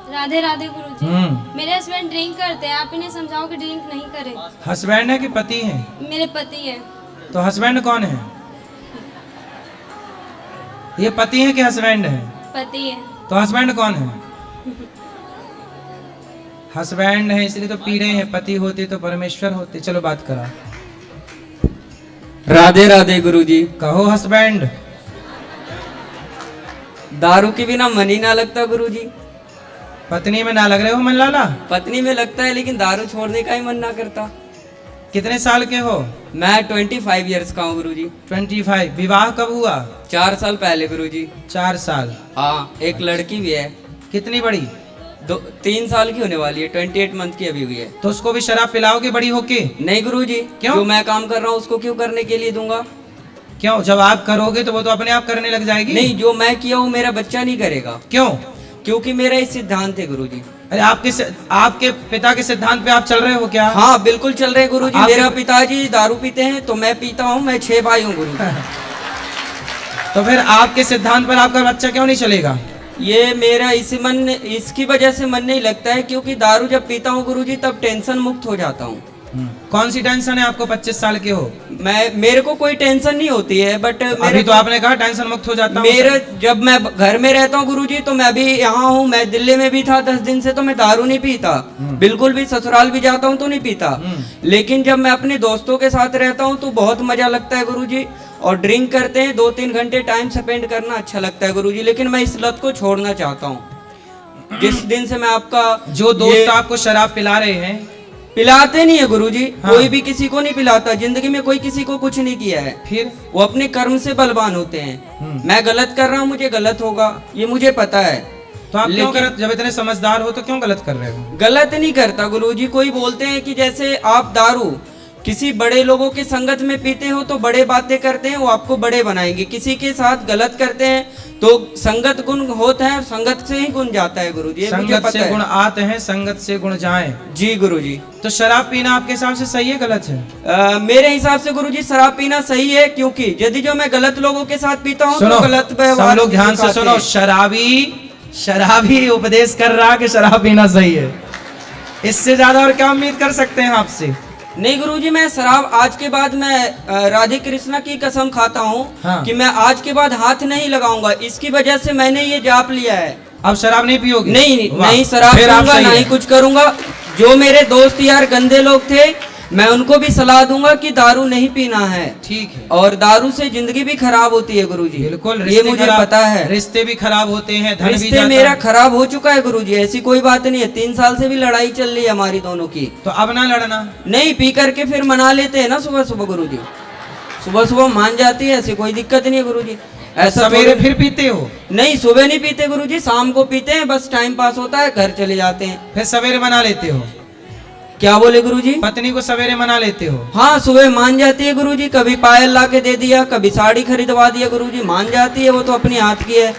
राधे राधे गुरुजी। मेरे husband drink करते हैं, आप इन्हें समझाओ कि ड्रिंक नहीं करे। हस्बैंड है कि पति है? मेरे पति है। तो हस्बैंड कौन है? ये पति है कि हस्बैंड है? पति है। तो हस्बैंड कौन है? हस्बैंड है इसलिए तो पी रहे हैं, पति होते तो परमेश्वर होते। चलो बात करा। राधे राधे गुरुजी। कहो हस्बैंड। दारू के बिना मन ही ना लगता गुरुजी। पत्नी में ना लग रहे हो मन लाला? पत्नी में लगता है लेकिन दारू छोड़ने का ही मन ना करता। कितने साल के हो? मैं 25 इयर्स का हूँ गुरुजी। 25। विवाह कब हुआ? 4 साल पहले गुरुजी। 4 साल। हाँ, एक लड़की भी है। कितनी बड़ी? 3 साल की होने वाली है, 28 मंथ की अभी हुई है। तो उसको भी शराब पिलाओगे बड़ी होके? नहीं गुरुजी। क्यों? जो मैं काम कर रहा हूँ उसको क्यों करने के लिए दूंगा? क्यों? जब आप करोगे तो वो तो अपने आप करने लग जाएगी। नहीं, जो मैं किया हूँ मेरा बच्चा नहीं करेगा। क्यों? क्योंकि मेरा ये सिद्धांत है गुरुजी। अरे आपके पिता के सिद्धांत पे आप चल रहे हो क्या? हाँ बिल्कुल चल रहे गुरुजी। मेरा पिताजी दारू पीते हैं तो मैं पीता हूँ। मैं 6 भाई हूँ गुरुजी। तो फिर आपके सिद्धांत पर आपका बच्चा क्यों नहीं चलेगा? ये मेरा इसकी वजह से मन नहीं लगता है, क्योंकि दारू जब पीता हूँ गुरुजी तब टेंशन मुक्त हो जाता हूँ। कौन सी टेंशन है आपको? 25 साल के हो। मेरे को कोई टेंशन नहीं होती है, बट अभी तो आपने कहा टेंशन मुक्त हो जाता हूं। मेरे जब मैं घर में रहता हूँ गुरुजी तो मैं अभी यहाँ हूँ, मैं दिल्ली में भी था 10 दिन से, तो मैं दारू नहीं पीता बिल्कुल भी। ससुराल भी जाता हूँ तो नहीं पीता। लेकिन जब मैं अपने दोस्तों के साथ रहता हूँ तो बहुत मजा लगता है गुरुजी। और ड्रिंक करते हैं 2-3 घंटे टाइम स्पेंड करना अच्छा लगता है गुरुजी। लेकिन मैं इस लत को छोड़ना चाहता हूँ। जिस दिन से मैं आपका जो दोस्त आपको शराब पिला रहे हैं, पिलाते नहीं है गुरुजी। हाँ। कोई भी किसी को नहीं पिलाता। जिंदगी में कोई किसी को कुछ नहीं किया है। फिर वो अपने कर्म से बलवान होते हैं। मैं गलत कर रहा हूँ, मुझे गलत होगा, ये मुझे पता है। तो आप क्यों गलत? जब इतने समझदार हो तो क्यों गलत कर रहे हो? गलत नहीं करता गुरुजी। कोई बोलते हैं कि जैसे आप दारू किसी बड़े लोगों की संगत में पीते हो तो बड़े बातें करते हैं, वो आपको बड़े बनाएंगे। किसी के साथ गलत करते हैं तो संगत गुण होता है, संगत से ही गुण जाता है गुरुजी। संगत से गुण आते हैं, संगत से गुण जाएं। जी गुरुजी। तो शराब पीना आपके हिसाब से सही है गलत है? मेरे हिसाब से गुरुजी शराब पीना सही है, क्योंकि यदि जो मैं गलत लोगों के साथ पीता हूँ तो गलत व्यवहार। सब लोग ध्यान से सुनो। शराबी उपदेश कर रहा कि शराब पीना सही है। इससे ज्यादा और क्या उम्मीद कर सकते हैं आपसे? नहीं गुरुजी, मैं शराब आज के बाद मैं राधे कृष्णा की कसम खाता हूँ। हाँ। कि मैं आज के बाद हाथ नहीं लगाऊंगा। इसकी वजह से मैंने ये जाप लिया है। अब शराब नहीं पियोगे? नहीं शराब पीऊंगा, नहीं कुछ करूंगा। जो मेरे दोस्त यार गंदे लोग थे मैं उनको भी सलाह दूंगा कि दारू नहीं पीना है। ठीक है। और दारू से जिंदगी भी खराब होती है गुरुजी। बिल्कुल, ये मुझे पता है। रिश्ते भी खराब होते हैं, धन भी रिश्ते जाता मेरा है। खराब हो चुका है गुरुजी, ऐसी कोई बात नहीं है। 3 साल से भी लड़ाई चल रही है हमारी दोनों की। तो अब ना लड़ना। नहीं, पी करके फिर मना लेते हैं ना सुबह सुबह गुरुजी। सुबह सुबह मान जाती है, ऐसी कोई दिक्कत नहीं है गुरुजी। ऐसा सवेरे फिर पीते हो? नहीं, सुबह नहीं पीते गुरुजी, शाम को पीते हैं। बस टाइम पास होता है, घर चले जाते हैं। फिर सवेरे मना लेते हो? क्या बोले गुरुजी? पत्नी को सवेरे मना लेते हो? हाँ, सुबह मान जाती है गुरुजी। कभी पायल ला के दे दिया, कभी साड़ी खरीदवा दिया गुरुजी। मान जाती है, वो तो अपनी हाथ की है।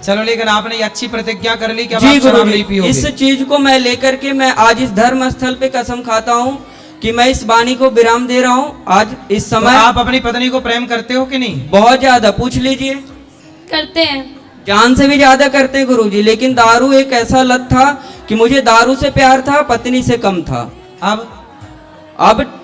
चलो, लेकिन आपने ये अच्छी प्रतिज्ञा कर ली कि अब जी आप शराब नहीं गुरुजी, पियोगे। इस चीज को मैं लेकर के मैं आज इस धर्म स्थल पे कसम खाता हूँ कि मैं इस वाणी को विराम दे रहा हूँ आज इस समय। तो आप अपनी पत्नी को प्रेम करते हो कि नहीं? बहुत ज्यादा, पूछ लीजिए। करते हैं। जान से भी ज्यादा करते हैं गुरुजी। लेकिन दारू एक ऐसा लत था कि मुझे दारू से प्यार था, पत्नी से कम था।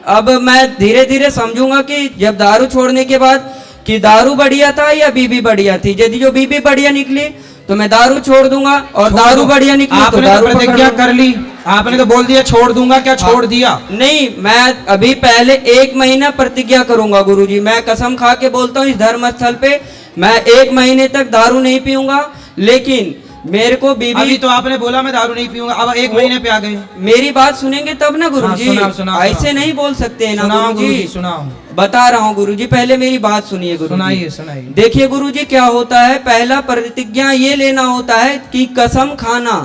अब मैं धीरे धीरे समझूंगा कि जब दारू छोड़ने के बाद कि दारू बढ़िया था या बीबी बढ़िया थी। यदि जो बीबी बढ़िया निकली तो मैं दारू छोड़ दूंगा, और दारू बढ़िया निकली तो दारू प्रतिज्ञा कर ली। आपने तो बोल दिया छोड़ दूंगा, क्या छोड़ दिया? नहीं, मैं अभी पहले 1 महीना प्रतिज्ञा करूंगा गुरुजी। मैं कसम खा के बोलता हूँ इस धर्म स्थल पे मैं 1 महीने तक दारू नहीं पीऊंगा। लेकिन मेरे को बीबी, अभी तो आपने बोला मैं दारू नहीं पीऊंगा, अब 1 महीने पे आ गए। मेरी बात सुनेंगे तब ना गुरुजी। हाँ, सुनाओ, ऐसे नहीं बोल सकते हैं ना गुरुजी। सुनाओ। बता रहा हूँ गुरुजी, पहले मेरी बात सुनिए गुरुजी। सुनाइए। देखिए गुरुजी, क्या होता है, पहला प्रतिज्ञा ये लेना होता है कि कसम खाना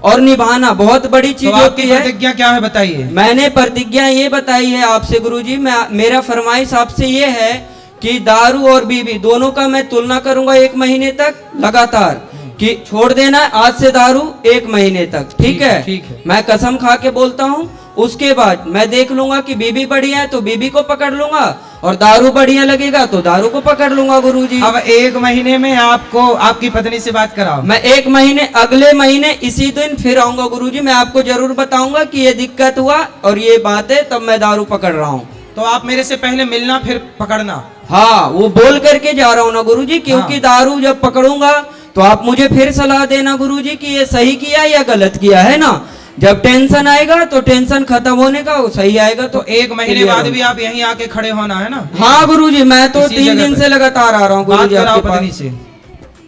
और निभाना बहुत बड़ी चीज होती है। प्रतिज्ञा क्या है बताइए? मैंने प्रतिज्ञा ये बताई है आपसे गुरुजी। मेरा फरमाइश आपसे ये है कि दारू और बीवी दोनों का मैं तुलना करूंगा 1 महीने तक लगातार, कि छोड़ देना आज से दारू 1 महीने तक। ठीक है? ठीक है। मैं कसम खा के बोलता हूँ उसके बाद मैं देख लूंगा कि बीबी बढ़िया है तो बीबी को पकड़ लूंगा, और दारू बढ़िया लगेगा तो दारू को पकड़ लूंगा गुरुजी। अब 1 महीने में आपको आपकी पत्नी से बात कराओ। मैं 1 महीने, अगले महीने इसी दिन फिर आऊंगा गुरुजी। मैं आपको जरूर बताऊंगा कि ये दिक्कत हुआ और ये बात है, तब मैं दारू पकड़ रहा हूँ। तो आप मेरे से पहले मिलना फिर पकड़ना। हाँ, वो बोल करके जा रहा हूँ ना गुरुजी, क्योंकि हाँ। दारू जब पकड़ूंगा तो आप मुझे फिर सलाह देना गुरुजी कि ये सही किया या गलत किया, है ना। जब टेंशन आएगा तो टेंशन खत्म होने का, वो सही आएगा तो 1 महीने clear बाद हो। भी आप यहीं आके खड़े होना है ना। हाँ गुरुजी, मैं तो इसी 3 जगह दिन पे। से लगातार आ रहा हूँ बात गुरुजी कराओ आपके पत्नी पास। से।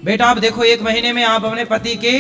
बेटा आप देखो 1 महीने में आप अपने पति के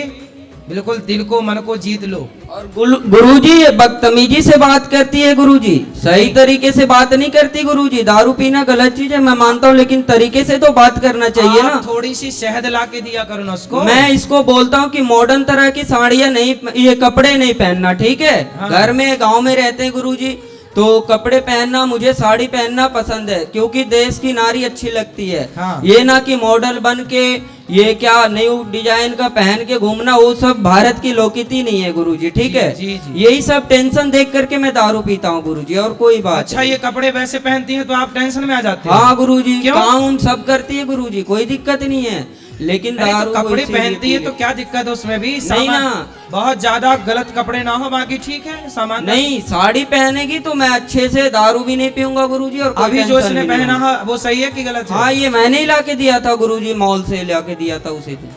बिल्कुल दिल को मन को जीत लो। और गुरुजी ये बदतमीजी से बात करती है गुरुजी, सही तरीके से बात नहीं करती गुरुजी। दारू पीना गलत चीज है मैं मानता हूँ, लेकिन तरीके से तो बात करना चाहिए ना। आप थोड़ी सी शहद ला के दिया करो ना उसको। मैं इसको बोलता हूँ कि मॉडर्न तरह की साड़ियाँ नहीं, ये कपड़े नहीं पहनना, ठीक है। हाँ। घर में गांव में रहते हैं गुरुजी, तो कपड़े पहनना, मुझे साड़ी पहनना पसंद है, क्योंकि देश की नारी अच्छी लगती है। हाँ। ये ना कि मॉडल बन के ये क्या न्यू डिजाइन का पहन के घूमना, वो सब भारत की लोकनीति नहीं है गुरुजी, ठीक है। जी, जी। यही सब टेंशन देख करके मैं दारू पीता हूँ गुरुजी, और कोई बात अच्छा ये कपड़े वैसे पहनती हैं तो आप टेंशन में आ जाते हो। हाँ गुरुजी, क्यों? काम सब करती है गुरुजी, कोई दिक्कत नहीं है, लेकिन अरे तो दारू कपड़े इसीलिए पहनती है पी तो क्या दिक्कत है उसमें भी। नहीं सामान- ना। बहुत ज्यादा गलत कपड़े ना हो, बाकी ठीक है सामान। नहीं, साड़ी पहनेगी तो मैं अच्छे से दारू भी नहीं पीऊंगा गुरुजी, और कोई अभी जो टेंशन इसने भी नहीं पहना होगी। है वो सही है कि गलत है? हाँ, ये मैंने ही ला के दिया था गुरुजी, मॉल से ला के दिया था उसी दिन।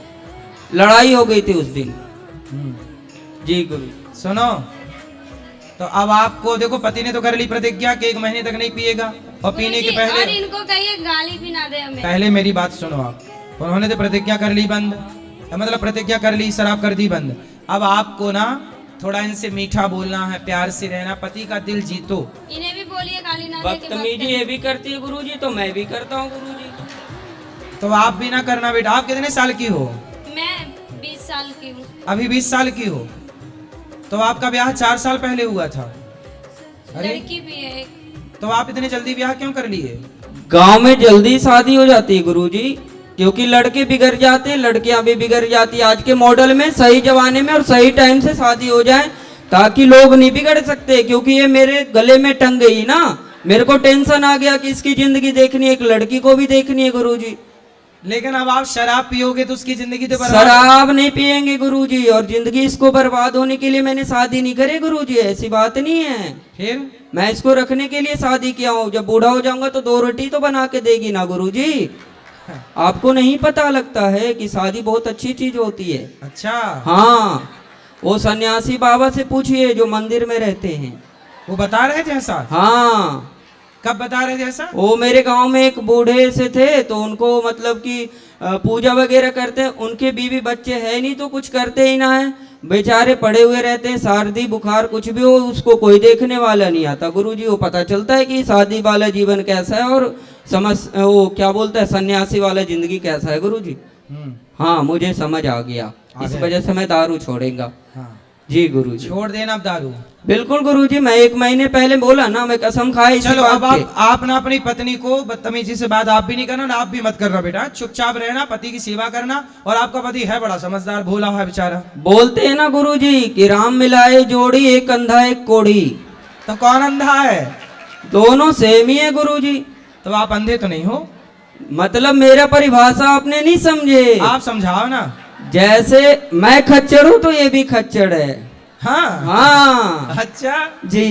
लड़ाई हो गई थी उस दिन। जी गुरु। सुनो, तो अब आपको देखो पति ने तो कर ली प्रतिज्ञा कि 1 महीने तक नहीं पिएगा, और पीने के गुरुजी, और पहले इनको कहिए गाली भी ना दे हमें। पहले मेरी बात सुनो आप। उन्होंने तो प्रतिज्ञा कर ली बंद, मतलब प्रतिज्ञा कर ली, शराब कर दी बंद। अब आपको ना थोड़ा इनसे मीठा बोलना है, प्यार से रहना, पति का दिल जीतो। इन्हें भी बोलिए गाली ना दे के बात बदतमीजी करें। ये भी करती है गुरुजी, तो मैं भी करता हूँ गुरुजी। तो आप भी ना करना बेटा। आप कितने साल की हो? मैं 20 साल की हूँ। अभी 20 साल की हो, तो आपका ब्याह 4 साल पहले हुआ था। अरे लड़की भी है एक। तो आप इतने जल्दी ब्याह क्यों कर लिए? गांव में जल्दी शादी हो जाती है गुरुजी, क्योंकि लड़के बिगड़ जाते हैं, लड़कियां भी बिगड़ जाती है। आज के मॉडल में सही जमाने में और सही टाइम से शादी हो जाए, ताकि लोग नहीं बिगड़ सकते। क्योंकि ये मेरे गले में टंग गई ना, मेरे को टेंशन आ गया कि इसकी जिंदगी देखनी है, एक लड़की को भी देखनी है गुरुजी। लेकिन अब आप शराब पियोगे तो उसकी जिंदगी तो बर्बाद। शराब नहीं पियेंगे गुरुजी, और जिंदगी इसको बर्बाद होने के लिए मैंने शादी नहीं करी गुरुजी, ऐसी बात नहीं है। फिर मैं इसको रखने के लिए शादी किया हूँ। जब बूढ़ा हो जाऊंगा तो 2 रोटी तो बना के देगी ना गुरुजी। आपको नहीं पता लगता है कि शादी बहुत अच्छी चीज होती है। अच्छा, हाँ, वो सन्यासी बाबा से पूछिए जो मंदिर में रहते हैं, वो बता रहे थे ऐसा? हाँ। कब बता रहे थे ऐसा? वो मेरे गांव में एक बूढ़े से थे, तो उनको मतलब कि पूजा वगैरह करते हैं, उनके बीवी बच्चे है नहीं तो कुछ करते ही ना है, बेचारे पड़े हुए रहते हैं। सर्दी बुखार कुछ भी हो उसको कोई देखने वाला नहीं आता गुरुजी। वो पता चलता है कि शादी वाला जीवन कैसा है और वो क्या बोलता है सन्यासी वाला जिंदगी कैसा है गुरुजी। हाँ, मुझे समझ आ गया, इस वजह से मैं दारू छोड़ेगा। हाँ। जी गुरुजी। छोड़ देना अब दारू। बिल्कुल गुरुजी, मैं 1 महीने पहले बोला ना, मैं कसम खाई इसी चलो बात अब पे। आप ना अपनी पत्नी को बदतमीजी से बात आप भी नहीं करना, ना आप भी मत करना बेटा। चुपचाप रहना, पति की सेवा करना। और आपका पति है बड़ा समझदार, भोला है बेचारा। बोलते हैं ना गुरुजी कि राम मिलाए जोड़ी, एक अंधा एक कोढ़ी। तो कौन अंधा है? दोनों सेम ही है गुरुजी। तो आप अंधे तो नहीं हो? मतलब मेरा परिभाषा आपने नहीं समझे। आप समझाओ ना। जैसे मैं खच्चर हूँ तो ये भी खच्चर है। हाँ हाँ अच्छा, जी,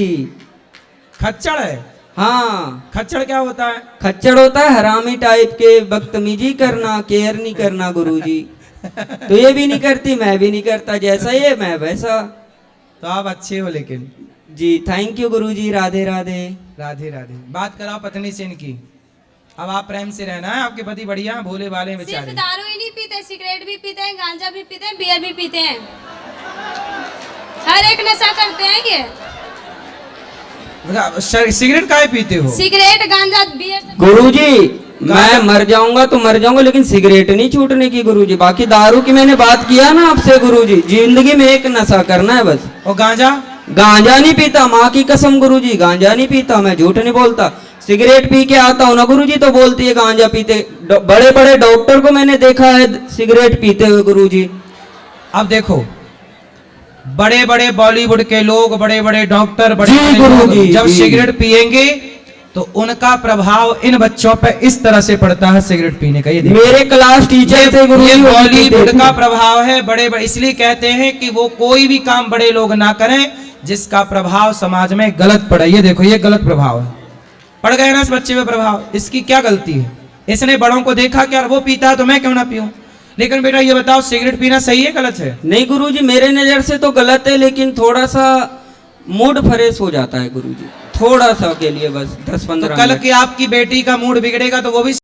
खच्चड़ है। हाँ। खच्चड़ क्या होता है? खच्चर होता है हरामी टाइप के, बदतमीजी करना, केयर नहीं करना गुरुजी। तो ये भी नहीं करती, मैं भी नहीं करता, जैसा ये मैं वैसा। तो आप अच्छे हो लेकिन। जी थैंक यू गुरुजी, राधे राधे। राधे राधे। बात कराओ पत्नी से इनकी। अब आप प्रेम से रहना है, आपके पति बढ़िया हैं, भोले वाले हैं सिर्फ बेचारे। दारू ही नहीं पीते, सिगरेट भी पीते हैं, गांजा भी पीते हैं, बियर भी पीते हैं, हर एक नशा करते हैं ये। सिगरेट काहे पीते हो? सिगरेट गांजा बियर सब- गुरुजी मैं मर जाऊंगा तो मर जाऊंगा, लेकिन सिगरेट नहीं छूटने की गुरुजी। बाकी दारू की मैंने बात किया ना आपसे गुरुजी, जिंदगी में एक नशा करना है बस। और गांजा? गांजा नहीं पीता, माँ की कसम गुरुजी, गांजा नहीं पीता, मैं झूठ नहीं बोलता। सिगरेट पी के आता हूँ ना गुरुजी तो बोलती है गांजा पीते। बड़े बड़े डॉक्टर को मैंने देखा है सिगरेट पीते हुए गुरुजी। अब देखो, बड़े बड़े बॉलीवुड के लोग, बड़े बड़े डॉक्टर, बड़े जी, बड़े गुरुजी, लोग जब जी। सिगरेट पिएंगे तो उनका प्रभाव इन बच्चों पे इस तरह से पड़ता है सिगरेट पीने का। ये देखिए, मेरे क्लास टीचर थे गुरु ये जी, वो बॉलीवुड पीते का थे। प्रभाव है। बड़े बड़े इसलिए कहते हैं कि वो कोई भी काम बड़े लोग ना करें जिसका प्रभाव समाज में गलत पड़े। ये देखो, ये गलत प्रभाव है, पड़ गया ना इस बच्चे पे प्रभाव। इसकी क्या गलती है? इसने बड़ों को देखा क्या, वो पीता है तो मैं क्यों ना पीऊं। लेकिन बेटा ये बताओ, सिगरेट पीना सही है गलत है? नहीं गुरुजी, मेरे नजर से तो गलत है, लेकिन थोड़ा सा मूड फ्रेश हो जाता है गुरुजी, थोड़ा सा के लिए, बस 10-15 तो कल मिनट। की आपकी बेटी का मूड बिगड़ेगा तो वो भी